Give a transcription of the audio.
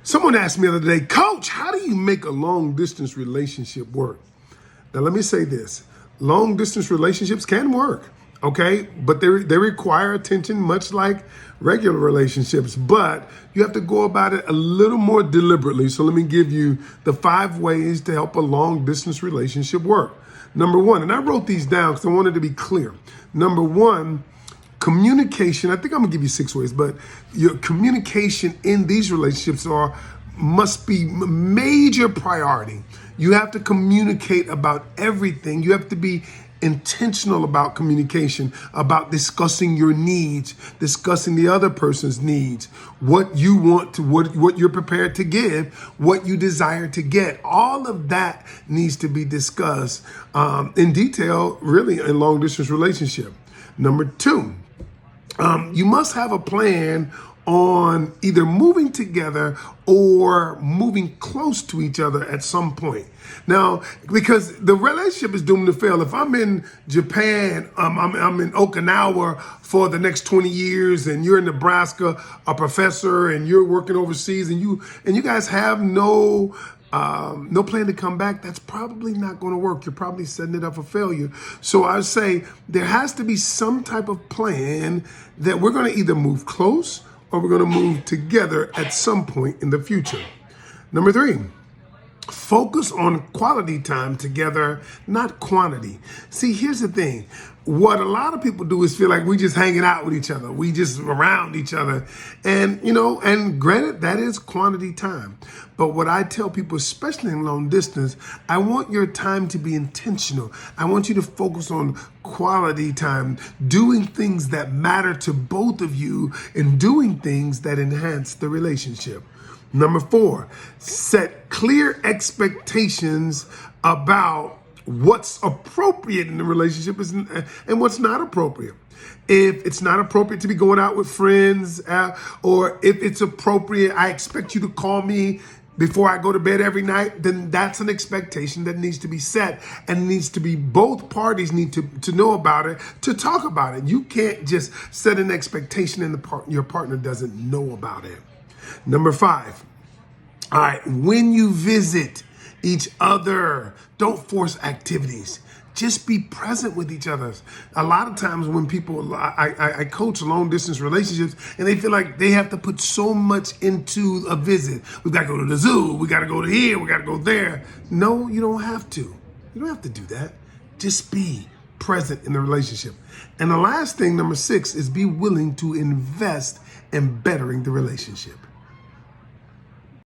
Someone asked me the other day, Coach, how do you make a long distance relationship work? Now, let me say this. Long distance relationships can work, okay? But they require attention much like regular relationships, but you have to go about it a little more deliberately. So let me give you the 5 ways to help a long distance relationship work. Number 1, and I wrote these down because I wanted to be clear. Number 1, communication. I think I'm gonna give you 6 ways, but your communication in these relationships must be major priority. You have to communicate about everything. You have to be intentional about communication, about discussing your needs, discussing the other person's needs, what you want to, what you're prepared to give, what you desire to get. All of that needs to be discussed in detail, really, in long distance relationship. Number 2, you must have a plan on either moving together or moving close to each other at some point. Now, because the relationship is doomed to fail. If I'm in Japan, I'm in Okinawa for the next 20 years, and you're in Nebraska, a professor, and you're working overseas, and you guys have no plan to come back, that's probably not going to work. You're probably setting it up for failure. So I say there has to be some type of plan that we're going to either move close or we're going to move together at some point in the future. Number 3, focus on quality time together, not quantity. See, here's the thing. What a lot of people do is feel like we just hanging out with each other. We just around each other. And, and granted, that is quantity time. But what I tell people, especially in long distance, I want your time to be intentional. I want you to focus on quality time, doing things that matter to both of you and doing things that enhance the relationship. Number 4, set clear expectations about what's appropriate in the relationship and what's not appropriate. If it's not appropriate to be going out with friends, or if it's appropriate, I expect you to call me before I go to bed every night, then that's an expectation that needs to be set and needs to be, both parties need to know about it, to talk about it. You can't just set an expectation and your partner doesn't know about it. Number 5, all right, when you visit each other, don't force activities. Just be present with each other. A lot of times when people, I coach long distance relationships, and they feel like they have to put so much into a visit. We got to go to the zoo. We got to go to here. We got to go there. No, you don't have to. You don't have to do that. Just be present in the relationship. And the last thing, number 6, is be willing to invest in bettering the relationship.